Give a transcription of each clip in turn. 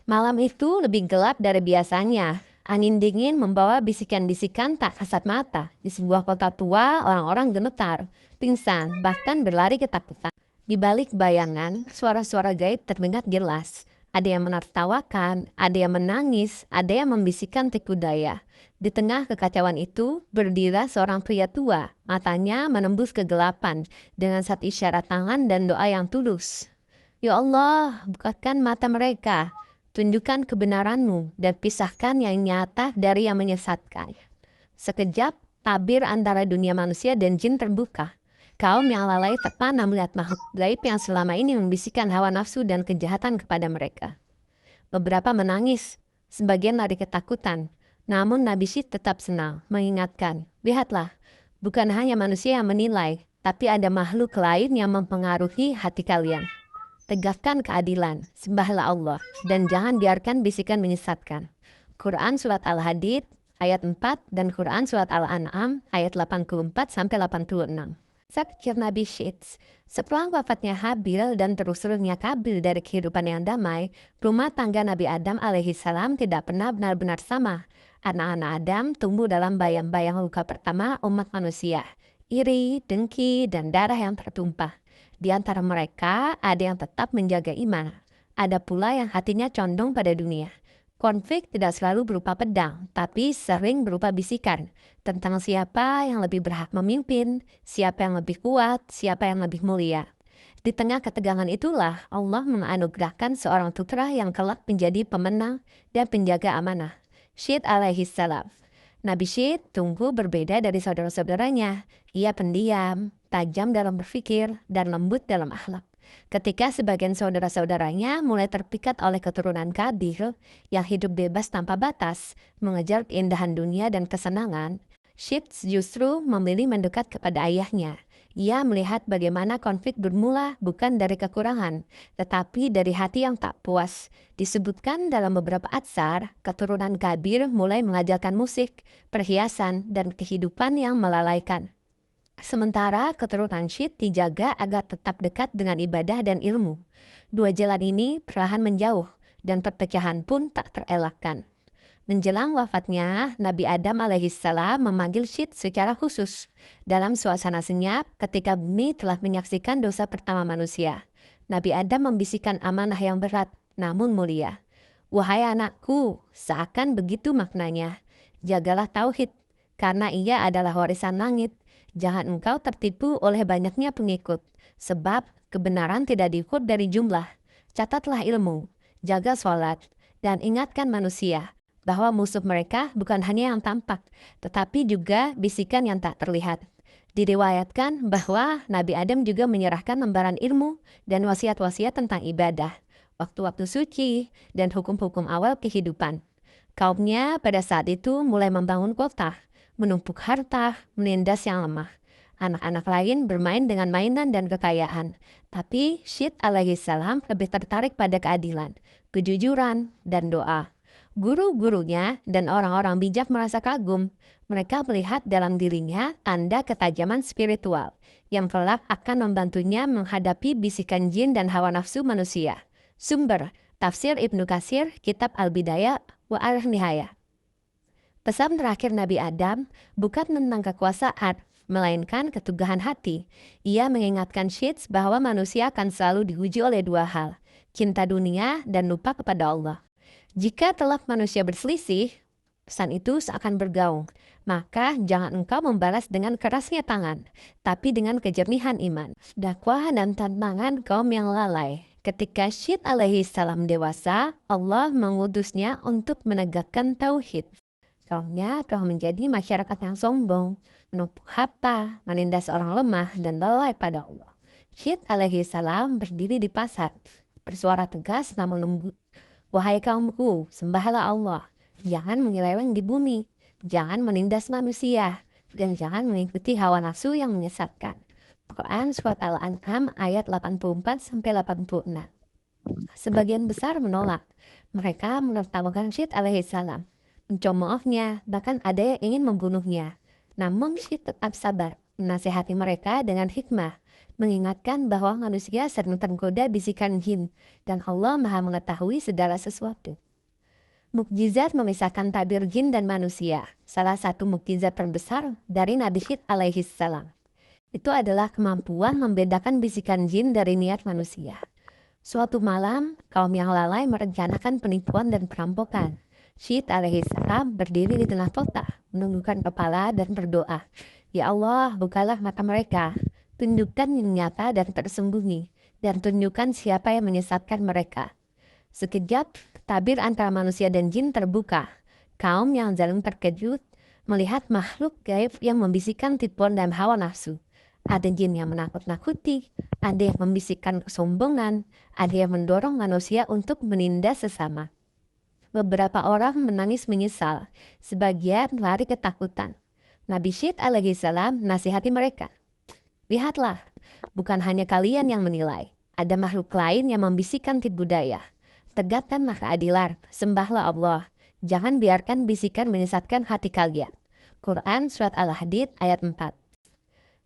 Malam itu lebih gelap dari biasanya. Angin dingin membawa bisikan-bisikan tak kasat mata. Di sebuah kota tua, orang-orang gemetar, pingsan, bahkan berlari ketakutan. Di balik bayangan, suara-suara gaib terdengar jelas. Ada yang menertawakan, ada yang menangis, ada yang membisikkan tiku daya. Di tengah kekacauan itu, berdiri seorang pria tua. Matanya menembus kegelapan dengan satu isyarat tangan dan doa yang tulus. Ya Allah, bukakan mata mereka. Tunjukkan kebenaran-Mu dan pisahkan yang nyata dari yang menyesatkan. Sekejap, tabir antara dunia manusia dan jin terbuka. Kaum yang lalai terpana melihat makhluk gaib yang selama ini membisikkan hawa nafsu dan kejahatan kepada mereka. Beberapa menangis, sebagian lari ketakutan. Namun Nabi Syed tetap senang, mengingatkan, lihatlah, bukan hanya manusia yang menilai, tapi ada makhluk lain yang mempengaruhi hati kalian. Tegakkan keadilan, sembahlah Allah, dan jangan biarkan bisikan menyesatkan. Quran Surat Al-Hadid ayat 4 dan Quran Surat Al-An'am ayat 84-86. Sabda Nabi Syeds, setelah wafatnya Habil dan terusirnya Kabil dari kehidupan yang damai, rumah tangga Nabi Adam alaihissalam tidak pernah benar-benar sama. Anak-anak Adam tumbuh dalam bayang-bayang luka pertama umat manusia, iri, dengki, dan darah yang tertumpah. Di antara mereka ada yang tetap menjaga iman, ada pula yang hatinya condong pada dunia. Konflik tidak selalu berupa pedang, tapi sering berupa bisikan tentang siapa yang lebih berhak memimpin, siapa yang lebih kuat, siapa yang lebih mulia. Di tengah ketegangan itulah Allah menganugerahkan seorang putra yang kelak menjadi pemenang dan penjaga amanah, Syed alaihissalam. Nabi Syed tumbuh berbeda dari saudara-saudaranya. Ia pendiam, tajam dalam berpikir, dan lembut dalam akhlak. Ketika sebagian saudara-saudaranya mulai terpikat oleh keturunan Kabil yang hidup bebas tanpa batas, mengejar keindahan dunia dan kesenangan, Syed justru memilih mendekat kepada ayahnya. Ia melihat bagaimana konflik bermula bukan dari kekurangan, tetapi dari hati yang tak puas. Disebutkan dalam beberapa atsar, keturunan Kabir mulai mengajarkan musik, perhiasan, dan kehidupan yang melalaikan. Sementara keturunan Syed dijaga agar tetap dekat dengan ibadah dan ilmu. Dua jalan ini perlahan menjauh, dan perpecahan pun tak terelakkan. Menjelang wafatnya, Nabi Adam alaihissalam memanggil Syed secara khusus. Dalam suasana senyap, ketika bumi telah menyaksikan dosa pertama manusia, Nabi Adam membisikkan amanah yang berat, namun mulia. Wahai anakku, seakan begitu maknanya. Jagalah tauhid, karena ia adalah warisan langit. Jangan engkau tertipu oleh banyaknya pengikut, sebab kebenaran tidak diukur dari jumlah. Catatlah ilmu, jaga sholat, dan ingatkan manusia bahwa musuh mereka bukan hanya yang tampak, tetapi juga bisikan yang tak terlihat. Diriwayatkan bahwa Nabi Adam juga menyerahkan lembaran ilmu dan wasiat-wasiat tentang ibadah, waktu-waktu suci, dan hukum-hukum awal kehidupan. Kaumnya pada saat itu mulai membangun kota, menumpuk harta, menindas yang lemah. Anak-anak lain bermain dengan mainan dan kekayaan, tapi Syed alaihissalam lebih tertarik pada keadilan, kejujuran, dan doa. Guru-gurunya dan orang-orang bijak merasa kagum. Mereka melihat dalam dirinya tanda ketajaman spiritual yang kelak akan membantunya menghadapi bisikan jin dan hawa nafsu manusia. Sumber Tafsir Ibnu Katsir, Kitab Al-Bidayah wa Al-Nihayah. Pesan terakhir Nabi Adam bukan tentang kekuasaan, melainkan keteguhan hati. Ia mengingatkan Syed bahwa manusia akan selalu diuji oleh dua hal, cinta dunia dan lupa kepada Allah. Jika telak manusia berselisih, pesan itu seakan bergaung. Maka jangan engkau membalas dengan kerasnya tangan, tapi dengan kejernihan iman. Dakwah dan tantangan kaum yang lalai. Ketika Syed alaihissalam dewasa, Allah mengutusnya untuk menegakkan tauhid. Kaumnya telah menjadi masyarakat yang sombong, menumpuk harta, menindas orang lemah, dan lalai pada Allah. Syed alaihissalam berdiri di pasar, bersuara tegas namun lembut. Wahai kaumku, sembahlah Allah. Jangan menyeleweng di bumi. Jangan menindas manusia. Dan jangan mengikuti hawa nafsu yang menyesatkan. Quran Surat Al-An'am ayat 84-86. Sebagian besar menolak. Mereka menertawakan Syed alaihissalam, mencemoohnya, bahkan ada yang ingin membunuhnya. Namun Syed tetap sabar. menasihati mereka dengan hikmah, mengingatkan bahwa manusia sering tergoda bisikan jin, dan Allah Maha mengetahui segala sesuatu. Mukjizat memisahkan tabir jin dan manusia. Salah satu mukjizat terbesar dari Nabi Syed alaihi salam itu adalah kemampuan membedakan bisikan jin dari niat manusia. Suatu malam, kaum yang lalai merencanakan penipuan dan perampokan. Syed alaihi salam berdiri di tengah kota, menundukkan kepala dan berdoa, "Ya Allah, bukalah mata mereka, tunjukkan yang nyata dan tersembunyi, dan tunjukkan siapa yang menyesatkan mereka." Sekejap, tabir antara manusia dan jin terbuka. Kaum yang zalim terkejut melihat makhluk gaib yang membisikkan tipuan dan hawa nafsu. Ada jin yang menakut-nakuti, ada yang membisikkan kesombongan, ada yang mendorong manusia untuk menindas sesama. Beberapa orang menangis menyesal, sebagian lari ketakutan. Nabi Syed alaihi salam nasihati mereka. "Lihatlah, bukan hanya kalian yang menilai, ada makhluk lain yang membisikkan tipu daya. Tegakkanlah keadilan, sembahlah Allah. Jangan biarkan bisikan menyesatkan hati kalian." Quran Surat Al-Hadid ayat 4.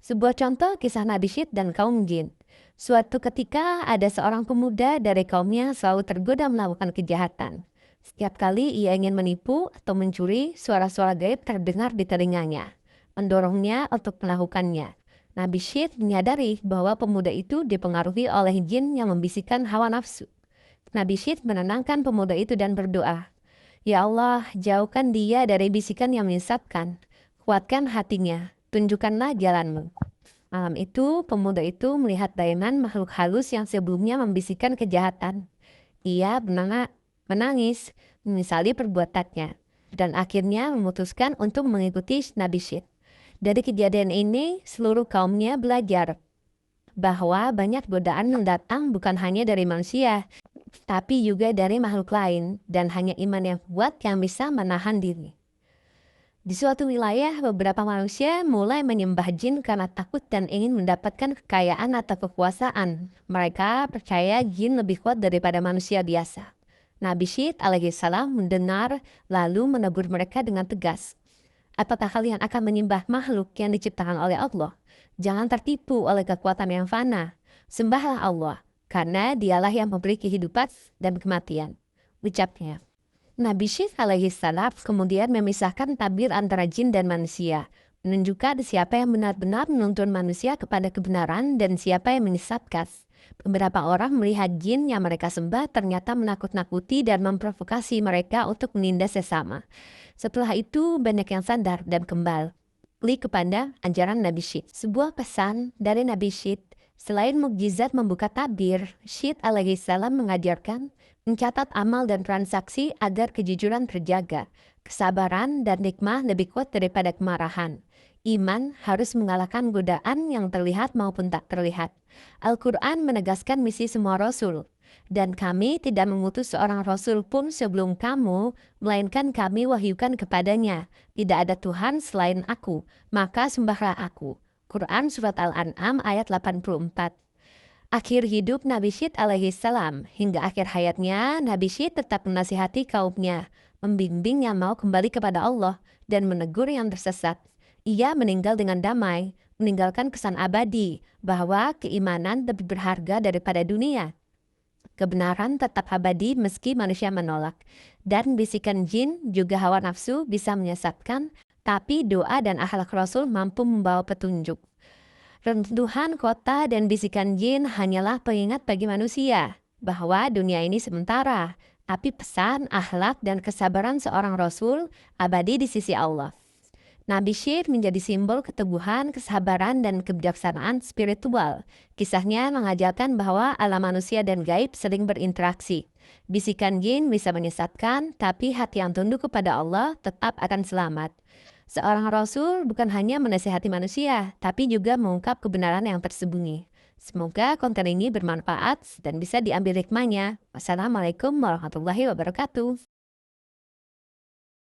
Sebuah contoh kisah Nabi Syed dan kaum jin. Suatu ketika ada seorang pemuda dari kaumnya selalu tergoda melakukan kejahatan. Setiap kali ia ingin menipu atau mencuri, suara-suara gaib terdengar di telinganya, mendorongnya untuk melakukannya. Nabi Syed menyadari bahwa pemuda itu dipengaruhi oleh jin yang membisikkan hawa nafsu. Nabi Syed menenangkan pemuda itu dan berdoa, "Ya Allah, jauhkan dia dari bisikan yang menyesatkan. Kuatkan hatinya, tunjukkanlah jalan-Mu." Malam itu, pemuda itu melihat bayangan makhluk halus yang sebelumnya membisikkan kejahatan. Ia menangis, menyesali perbuatannya, dan akhirnya memutuskan untuk mengikuti Nabi Syed. Dari kejadian ini, seluruh kaumnya belajar bahwa banyak godaan yang datang bukan hanya dari manusia, tapi juga dari makhluk lain, dan hanya iman yang kuat yang bisa menahan diri. Di suatu wilayah, beberapa manusia mulai menyembah jin karena takut dan ingin mendapatkan kekayaan atau kekuasaan. Mereka percaya jin lebih kuat daripada manusia biasa. Nabi Syed alaihi salam mendengar lalu menegur mereka dengan tegas. "Apakah kalian akan menyembah makhluk yang diciptakan oleh Allah? Jangan tertipu oleh kekuatan yang fana. Sembahlah Allah, karena dialah yang memberi kehidupan dan kematian." Ucapnya. Nabi Syed alaihi salam kemudian memisahkan tabir antara jin dan manusia, menunjukkan siapa yang benar-benar menuntun manusia kepada kebenaran dan siapa yang menyesatkan. Beberapa orang melihat jin yang mereka sembah ternyata menakut-nakuti dan memprovokasi mereka untuk menindas sesama. Setelah itu banyak yang sadar dan kembali kepada ajaran Nabi Syed. Sebuah pesan dari Nabi Syed, selain mukjizat membuka tabir, Syed alaihi salam mengajarkan mencatat amal dan transaksi agar kejujuran terjaga. Kesabaran dan hikmah lebih kuat daripada kemarahan. Iman harus mengalahkan godaan yang terlihat maupun tak terlihat. Al-Quran menegaskan misi semua rasul. "Dan kami tidak mengutus seorang rasul pun sebelum kamu, melainkan kami wahyukan kepadanya, tidak ada Tuhan selain aku, maka sembahlah aku." Quran Surat Al-An'am ayat 84. Akhir hidup Nabi Syed alaihi salam hingga akhir hayatnya, Nabi Syed tetap menasihati kaumnya, membimbing yang mau kembali kepada Allah, dan menegur yang tersesat. Ia meninggal dengan damai, meninggalkan kesan abadi bahwa keimanan lebih berharga daripada dunia. Kebenaran tetap abadi meski manusia menolak. Dan bisikan jin juga hawa nafsu bisa menyesatkan, tapi doa dan akhlak Rasul mampu membawa petunjuk. Runtuhan kota dan bisikan jin hanyalah pengingat bagi manusia bahwa dunia ini sementara, tapi pesan, akhlak, dan kesabaran seorang Rasul abadi di sisi Allah. Nabi Syed menjadi simbol keteguhan, kesabaran, dan kebijaksanaan spiritual. Kisahnya mengajarkan bahwa alam manusia dan gaib sering berinteraksi. Bisikan jin bisa menyesatkan, tapi hati yang tunduk kepada Allah tetap akan selamat. Seorang Rasul bukan hanya menasihati manusia, tapi juga mengungkap kebenaran yang tersembunyi. Semoga konten ini bermanfaat dan bisa diambil hikmahnya. Wassalamualaikum warahmatullahi wabarakatuh.